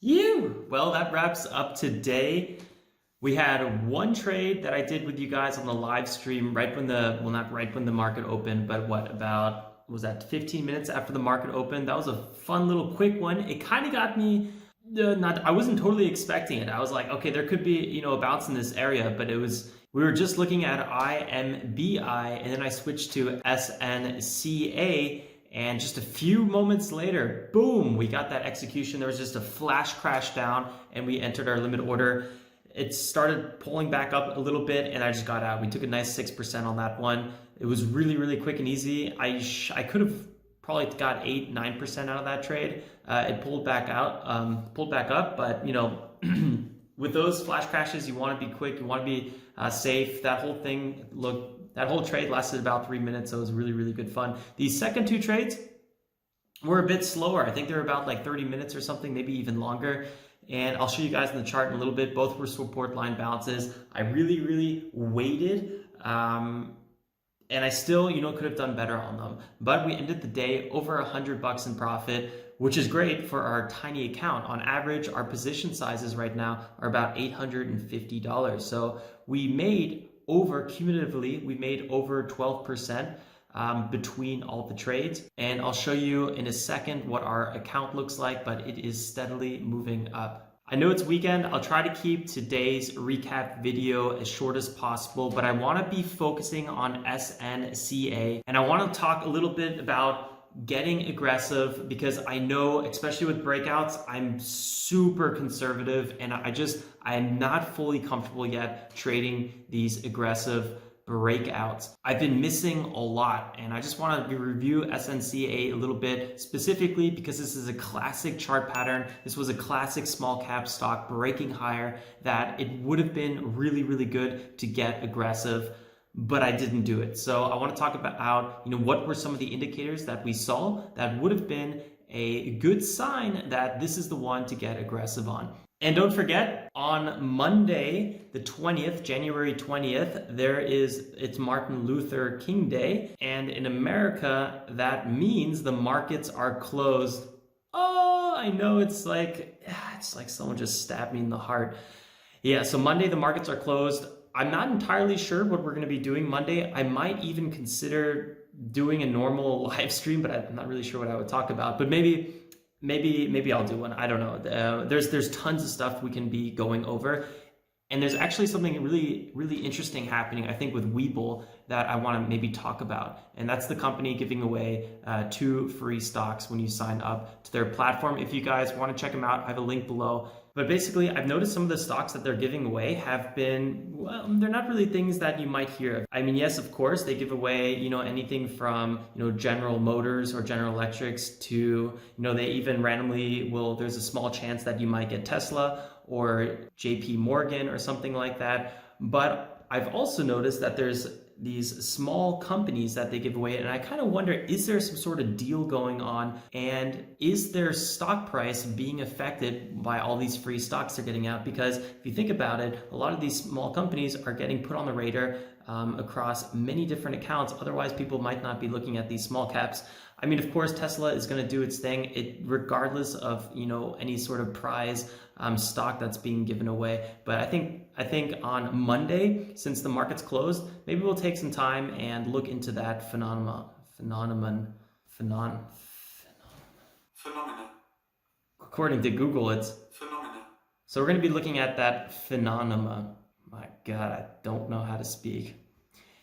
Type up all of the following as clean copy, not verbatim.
You! Well, that wraps up today. We had one trade that I did with you guys on the live stream right when the, well, not right when the market opened, but what, about, was that 15 minutes after the market opened? That was a fun little quick one. It kind of got me, I wasn't totally expecting it. I was like, okay, there could be, a bounce in this area, but we were just looking at IMBI, and then I switched to SNCA. And just a few moments later, boom, we got that execution. There was just a flash crash down and we entered our limit order. It started pulling back up a little bit and I just got out. We took a nice 6% on that one. It was really, really quick and easy. I could have probably got 8-9% out of that trade. It pulled back up, but with those flash crashes, you want to be quick, you want to be safe. That whole trade lasted about 3 minutes, so it was really, really good fun. These second two trades were a bit slower. I think they were about like 30 minutes or something, maybe even longer. And I'll show you guys in the chart in a little bit. Both were support line bounces. I really, really waited. And I still, could have done better on them. But we ended the day over $100 in profit, which is great for our tiny account. On average, our position sizes right now are about $850. So cumulatively, we made over 12% between all the trades. And I'll show you in a second what our account looks like, but it is steadily moving up. I know it's weekend. I'll try to keep today's recap video as short as possible, but I want to be focusing on SNCA. And I want to talk a little bit about getting aggressive because I know, especially with breakouts, I'm super conservative and I'm not fully comfortable yet trading these aggressive breakouts. I've been missing a lot and I just want to review SNCA a little bit specifically because this is a classic chart pattern. This was a classic small cap stock breaking higher that it would have been really, really good to get aggressive, but I didn't do it. So I want to talk about, what were some of the indicators that we saw that would have been a good sign that this is the one to get aggressive on. And don't forget, on Monday, the 20th, January 20th, it's Martin Luther King Day. And in America, that means the markets are closed. Oh, I know it's like someone just stabbed me in the heart. Yeah, so Monday, the markets are closed. I'm not entirely sure what we're going to be doing Monday. I might even consider doing a normal live stream, but I'm not really sure what I would talk about. But maybe I'll do one. I don't know. There's tons of stuff we can be going over. And there's actually something really, really interesting happening, I think, with Webull that I want to maybe talk about. And that's the company giving away 2 free stocks when you sign up to their platform. If you guys want to check them out, I have a link below. But basically, I've noticed some of the stocks that they're giving away have been, well, they're not really things that you might hear of. I mean, yes, of course, they give away, anything from, General Motors or General Electrics to, they even randomly there's a small chance that you might get Tesla or JP Morgan or something like that. But I've also noticed that there's these small companies that they give away, and I kind of wonder, is there some sort of deal going on, and is their stock price being affected by all these free stocks they're getting out? Because if you think about it, a lot of these small companies are getting put on the radar across many different accounts. Otherwise, people might not be looking at these small caps. I mean, of course, Tesla is going to do its thing, regardless of any sort of prize stock that's being given away. But I think on Monday, since the market's closed, maybe we'll take some time and look into that phenomenon. According to Google, it's phenomena. So we're going to be looking at that phenomenon. My God, I don't know how to speak.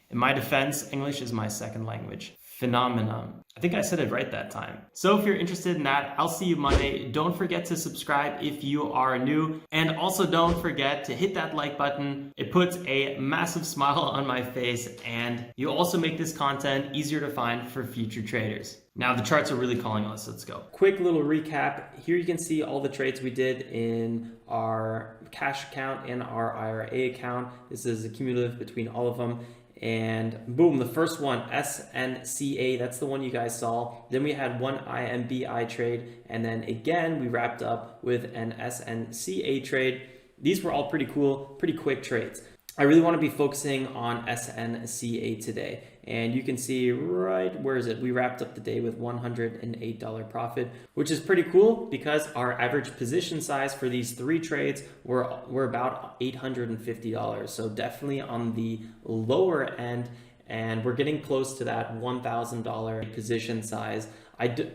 In my defense, English is my second language. Phenomenon. I think I said it right that time. So if you're interested in that, I'll see you Monday. Don't forget to subscribe if you are new. And also don't forget to hit that like button. It puts a massive smile on my face, and you also make this content easier to find for future traders. Now the charts are really calling us. Let's go. Quick little recap. Here you can see all the trades we did in our cash account and our IRA account. This is a cumulative between all of them. And boom, the first one, SNCA, that's the one you guys saw. Then we had one IMBI trade. And then again, we wrapped up with an SNCA trade. These were all pretty cool, pretty quick trades. I really want to be focusing on SNCA today. And you can see right, where is it? We wrapped up the day with $108 profit, which is pretty cool because our average position size for these 3 trades were about $850. So definitely on the lower end, and we're getting close to that $1,000 position size.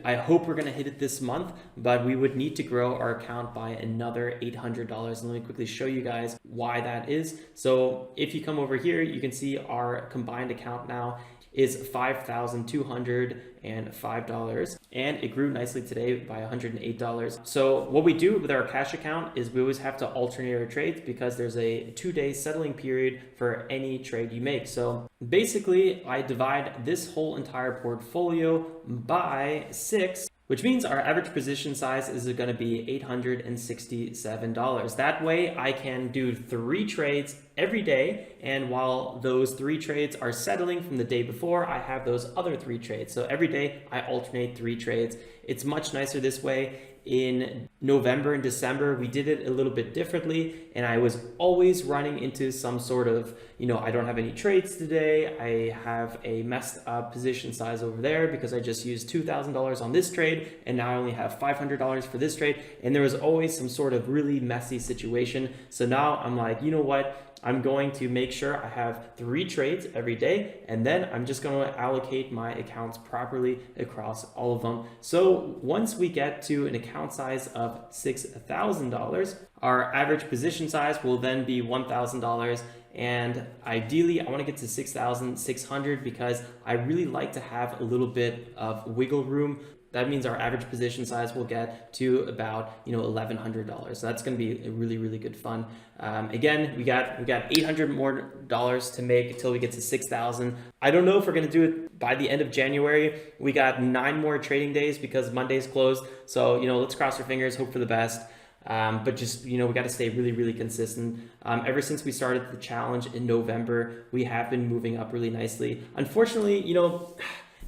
I hope we're going to hit it this month, but we would need to grow our account by another $800. And let me quickly show you guys why that is. So if you come over here, you can see our combined account now is $5,205, and it grew nicely today by $108. So what we do with our cash account is we always have to alternate our trades because there's a 2-day settling period for any trade you make. So basically, I divide this whole entire portfolio by 6, which means our average position size is going to be $867. That way I can do 3 trades every day, and while those 3 trades are settling from the day before, I have those other 3 trades. So every day I alternate 3 trades. It's much nicer this way. In November and December, we did it a little bit differently, and I was always running into some sort of, I don't have any trades today. I have a messed up position size over there because I just used $2,000 on this trade, and now I only have $500 for this trade. And there was always some sort of really messy situation. So now I'm like, you know what? I'm going to make sure I have 3 trades every day, and then I'm just going to allocate my accounts properly across all of them. So once we get to an account size of $6,000, our average position size will then be $1,000. And ideally, I want to get to 6,600 because I really like to have a little bit of wiggle room. That means our average position size will get to about $1,100. So that's going to be really, really good fun. Again, we got $800 more to make until we get to 6,000. I don't know if we're going to do it by the end of January. We got 9 more trading days because Monday's closed. So let's cross our fingers, hope for the best. But just, we got to stay really, really consistent. Ever since we started the challenge in November, we have been moving up really nicely. Unfortunately,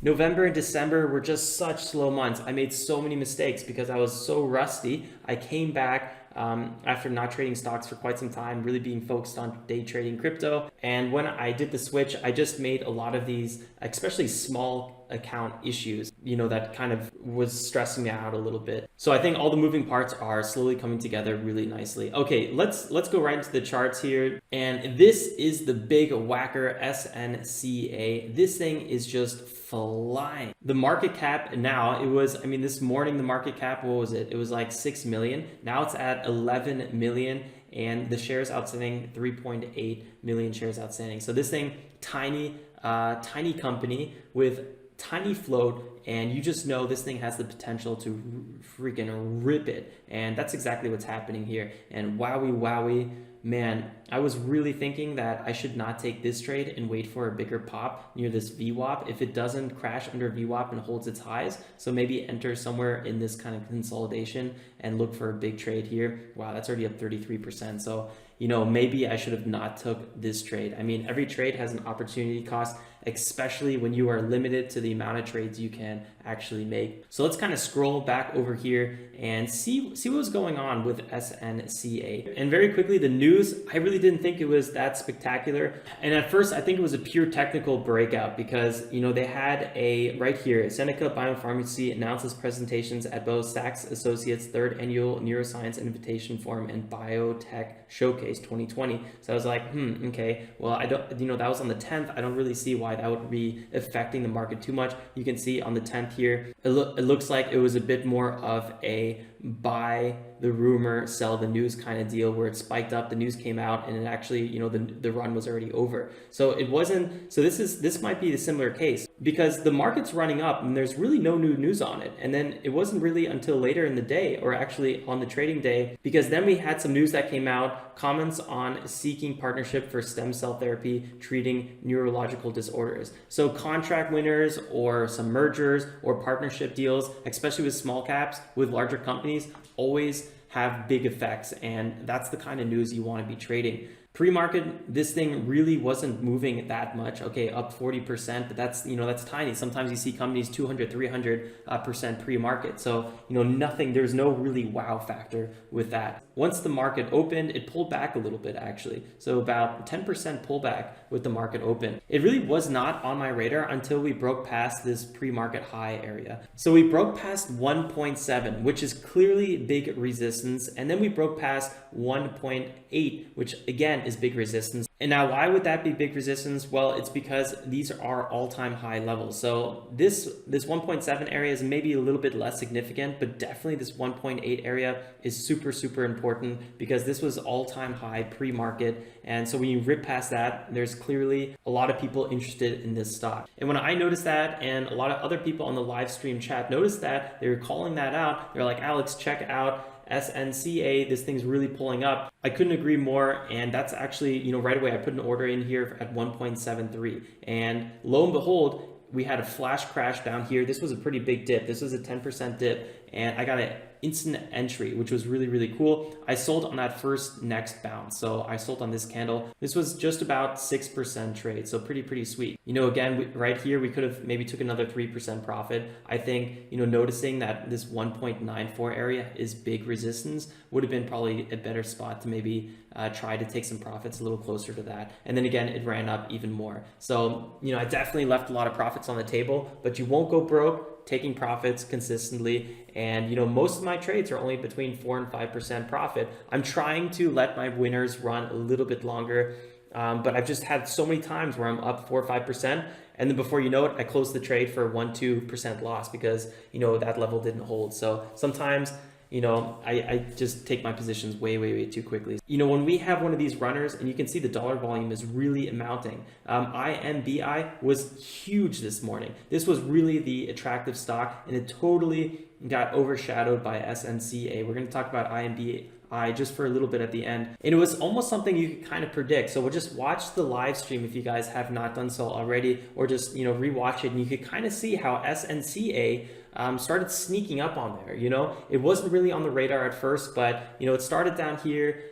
November and December were just such slow months. I made so many mistakes because I was so rusty. I came back after not trading stocks for quite some time, really being focused on day trading crypto. And when I did the switch, I just made a lot of these, especially small account issues, that kind of was stressing me out a little bit. So I think all the moving parts are slowly coming together really nicely. Okay, let's go right into the charts here. And this is the big whacker SNCA. This thing is just flying. The market cap now, this morning the market cap, what was it? It was like 6 million. Now it's at 11 million. And the shares outstanding, 3.8 million shares outstanding. So this thing, tiny company with tiny float, and you just know this thing has the potential to freaking rip it. And that's exactly what's happening here. And wowie, man, I was really thinking that I should not take this trade and wait for a bigger pop near this VWAP if it doesn't crash under VWAP and holds its highs. So maybe enter somewhere in this kind of consolidation and look for a big trade here. Wow, that's already up 33%. So, maybe I should have not took this trade. Every trade has an opportunity cost, especially when you are limited to the amount of trades you can actually make. So let's kind of scroll back over here and see what was going on with SNCA. And very quickly, the news, I really didn't think it was that spectacular. And at first, I think it was a pure technical breakout because, they had right here, Seneca Biopharmacy announces presentations at both Sachs Associates' 3rd Annual Neuroscience Invitation Forum and Biotech Showcase 2020. So I was like, okay, well, I don't, that was on the 10th. I don't really see why that would be affecting the market too much. You can see on the 10th here, it looks like it was a bit more of a buy the rumor, sell the news kind of deal where it spiked up, the news came out, and it actually, the run was already over. So it wasn't, so this might be a similar case because the market's running up and there's really no new news on it. And then it wasn't really until later in the day, or actually on the trading day, because then we had some news that came out, comments on seeking partnership for stem cell therapy treating neurological disorders. So contract winners or some mergers or partnership deals, especially with small caps, with larger companies, always have big effects, and that's the kind of news you want to be trading. Pre-market, this thing really wasn't moving that much. Okay, up 40%, but that's, that's tiny. Sometimes you see companies 200, 300% pre-market. So, nothing, there's no really wow factor with that. Once the market opened, it pulled back a little bit actually. So about 10% pullback with the market open. It really was not on my radar until we broke past this pre-market high area. So we broke past 1.7, which is clearly big resistance. And then we broke past 1.8, which again is big resistance. And now why would that be big resistance? Well, it's because these are all-time high levels. So this 1.7 area is maybe a little bit less significant, but definitely this 1.8 area is super, super important because this was all-time high pre-market. And so when you rip past that, there's clearly a lot of people interested in this stock. And when I noticed that, and a lot of other people on the live stream chat noticed that, they were calling that out. They're like, Alex, check out SNCA, this thing's really pulling up. I couldn't agree more. And that's actually, right away, I put an order in here at 1.73. And lo and behold, we had a flash crash down here. This was a pretty big dip. This was a 10% dip. And I got an instant entry, which was really, really cool. I sold on that first next bounce. So I sold on this candle. This was just about 6% trade. So pretty sweet. Again, right here, we could have maybe took another 3% profit. I think, noticing that this 1.94 area is big resistance would have been probably a better spot to maybe try to take some profits a little closer to that. And then again, it ran up even more. So, I definitely left a lot of profits on the table, but you won't go broke taking profits consistently. And most of my trades are only between 4 and 5% profit. I'm trying to let my winners run a little bit longer, but I've just had so many times where I'm up 4 or 5%, and then before you know it, I close the trade for 1-2% loss because that level didn't hold. So sometimes I just take my positions way too quickly. When we have one of these runners, and you can see the dollar volume is really amounting. IMBI was huge this morning. This was really the attractive stock, and it totally got overshadowed by SNCA. We're going to talk about IMBI just for a little bit at the end. And it was almost something you could kind of predict. So we'll just watch the live stream if you guys have not done so already, or just, rewatch it, and you could kind of see how SNCA started sneaking up on there. It wasn't really on the radar at first, but it started down here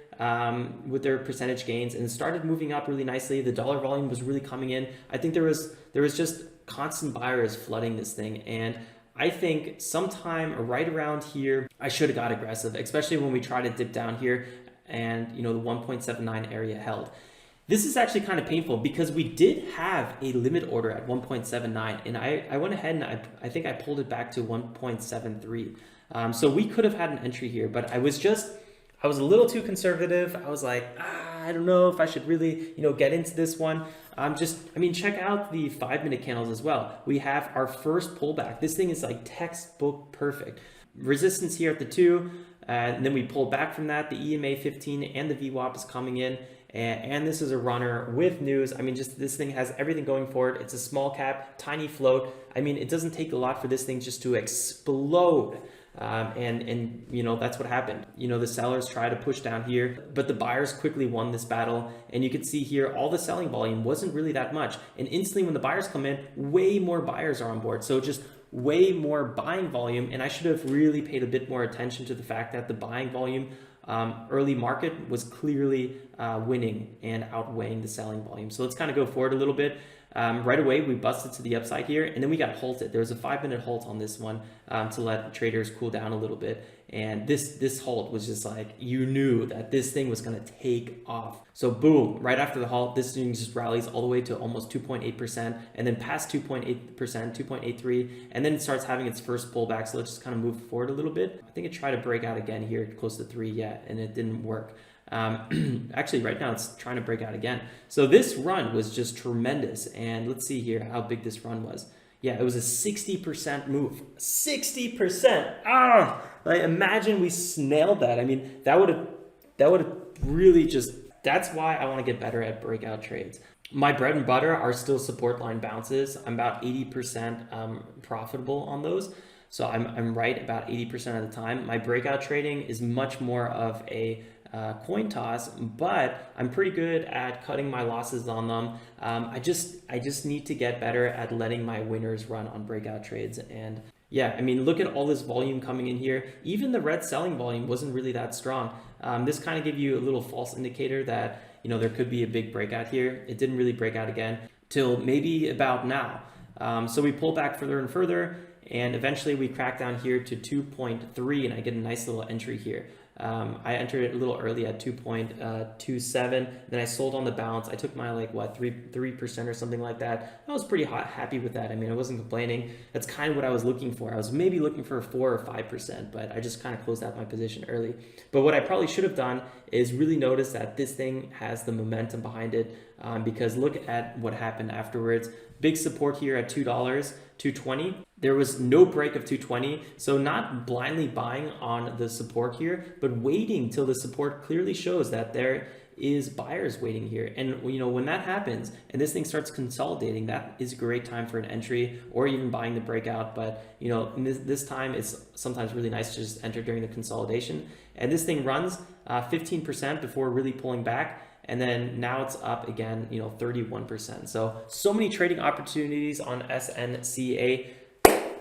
with their percentage gains and started moving up really nicely. The dollar volume was really coming in. I think there was just constant buyers flooding this thing, and I think sometime right around here, I should have got aggressive, especially when we tried to dip down here and the 1.79 area held. This is actually kind of painful because we did have a limit order at 1.79, and I went ahead and I think I pulled it back to 1.73. So we could have had an entry here, but I was a little too conservative. I was like, I don't know if I should really, get into this one. Check out the 5-minute candles as well. We have our first pullback. This thing is like textbook perfect. Resistance here at the 2, and then we pull back from that. The EMA 15 and the VWAP is coming in. And this is a runner with news. This thing has everything going for it. It's a small cap, tiny float. It doesn't take a lot for this thing just to explode. And that's what happened. The sellers try to push down here, but the buyers quickly won this battle. And you can see here, all the selling volume wasn't really that much. And instantly when the buyers come in, way more buyers are on board. So just way more buying volume. And I should have really paid a bit more attention to the fact that the buying volume early market was clearly winning and outweighing the selling volume. So let's kind of go forward a little bit. Right away, we busted to the upside here, and then we got halted. There was a 5-minute halt on this one to let traders cool down a little bit. And this halt was just like, you knew that this thing was going to take off. So boom, right after the halt, this thing just rallies all the way to almost 2.8%, and then past 2.8%, 2.83, and then it starts having its first pullback. So let's just kind of move forward a little bit. I think it tried to break out again here, close to 3 yet, and it didn't work. Actually, right now it's trying to break out again. So this run was just tremendous. And let's see here how big this run was. Yeah, it was a 60% move. 60%. Like, imagine we snailed that. That would have really just, that's why I want to get better at breakout trades. My bread and butter are still support line bounces. I'm about 80% profitable on those. So I'm right about 80% of the time. My breakout trading is much more of a coin toss, but I'm pretty good at cutting my losses on them. I just need to get better at letting my winners run on breakout trades. And yeah, look at all this volume coming in here. Even the red selling volume wasn't really that strong. This kind of gave you a little false indicator that you know, there could be a big breakout here. It didn't really break out again till maybe about now. So we pull back further and further, and eventually we crack down here to 2.3, and I get a nice little entry here. I entered it a little early at 2.27. Then I sold on the bounce. I took my like what 3% or something like that. I was pretty happy with that. I mean, I wasn't complaining. That's kind of what I was looking for. I was maybe looking for 4 or 5%, but I just kind of closed out my position early. But what I probably should have done is really notice that this thing has the momentum behind it, because look at what happened afterwards. Big support here at $2, 220. There was no break of 220, so not blindly buying on the support here, but waiting till the support clearly shows that there is buyers waiting here. And you know, when that happens and this thing starts consolidating, that is a great time for an entry or even buying the breakout. But you know, in this time, it's sometimes really nice to just enter during the consolidation. And this thing runs 15% before really pulling back. And then now it's up again, you know, 31%. So many trading opportunities on SNCA.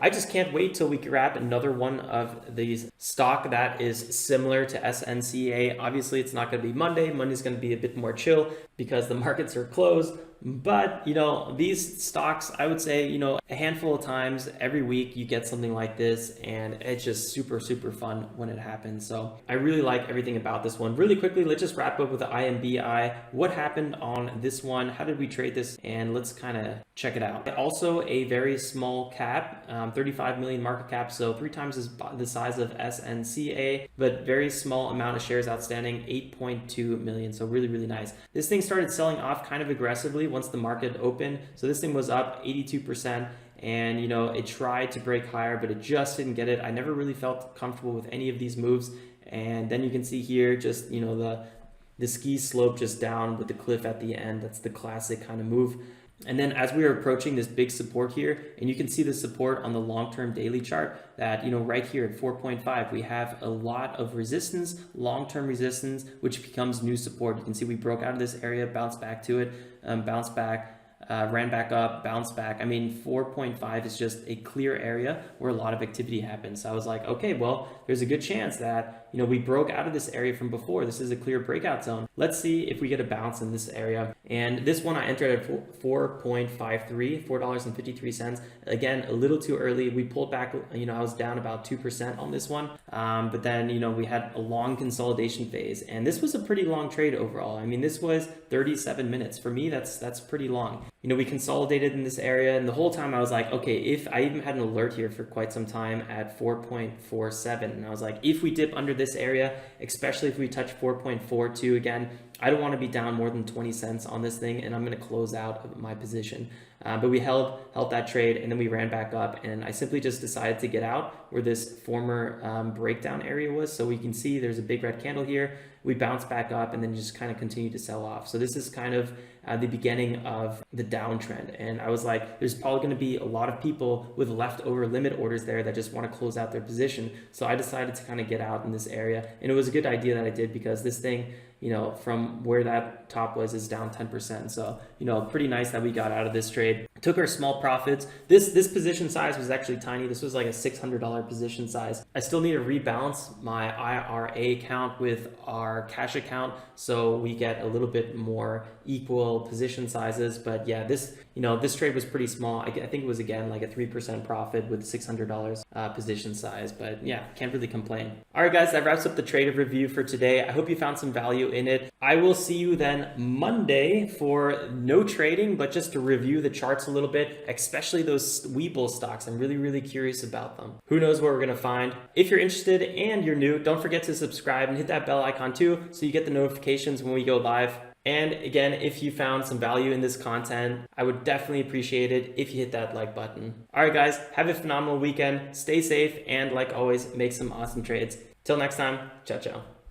I just can't wait till we grab another one of these stock that is similar to SNCA. Obviously, it's not going to be Monday. Monday's going to be a bit more chill because the markets are closed. But, you know, these stocks, I would say, you know, a handful of times every week you get something like this, and it's just super, super fun when it happens. So I really like everything about this one. Really quickly, let's just wrap up with the IMBI. What happened on this one? How did we trade this? And let's kind of check it out. Also a very small cap, 35 million market cap, so 3 times the size of SNCA, but very small amount of shares outstanding, 8.2 million. So really, really nice. This thing started selling off kind of aggressively once the market opened. So this thing was up 82%, and you know, it tried to break higher, but it just didn't get it. I never really felt comfortable with any of these moves. And then you can see here, just, you know, the ski slope just down with the cliff at the end. That's the classic kind of move. And then as we are approaching this big support here, and you can see the support on the long-term daily chart that, you know, right here at 4.5, we have a lot of resistance, long-term resistance, which becomes new support. You can see we broke out of this area, bounced back to it, bounced back, ran back up, bounced back. I mean, 4.5 is just a clear area where a lot of activity happens. So I was like, okay, well, there's a good chance that, you know, we broke out of this area from before. This is a clear breakout zone. Let's see if we get a bounce in this area. And this one I entered at 4.53, $4.53. Again, a little too early. We pulled back, you know, I was down about 2% on this one. But then, you know, we had a long consolidation phase, and this was a pretty long trade overall. I mean, this was 37 minutes. For me, that's pretty long. You know, we consolidated in this area, and the whole time I was like, okay, if I even had an alert here for quite some time at 4.47, and I was like, if we dip under this area, especially if we touch 4.42 again, I don't want to be down more than 20 cents on this thing, and I'm going to close out my position. But we held that trade, and then we ran back up, and I simply just decided to get out where this former breakdown area was. So we can see there's a big red candle here. We bounced back up and then just kind of continued to sell off. So this is kind of the beginning of the downtrend. And I was like, there's probably going to be a lot of people with leftover limit orders there that just want to close out their position. So I decided to kind of get out in this area. And it was a good idea that I did, because this thing, you know, from where that top was is down 10%. So, you know, pretty nice that we got out of this trade. Took our small profits. This position size was actually tiny. This was like a $600 position size. I still need to rebalance my IRA account with our cash account so we get a little bit more equal position sizes. But yeah, this trade was pretty small. I think it was, again, like a 3% profit with $600 position size. But yeah, can't really complain. All right, guys, that wraps up the trade review for today. I hope you found some value in it. I will see you then Monday for no trading, but just to review the charts a little bit, especially those Webull stocks. I'm really, really curious about them. Who knows what we're going to find? If you're interested and you're new, don't forget to subscribe and hit that bell icon too, so you get the notifications when we go live. And again, if you found some value in this content, I would definitely appreciate it if you hit that like button. All right, guys, have a phenomenal weekend. Stay safe, and like always, make some awesome trades. Till next time, ciao, ciao.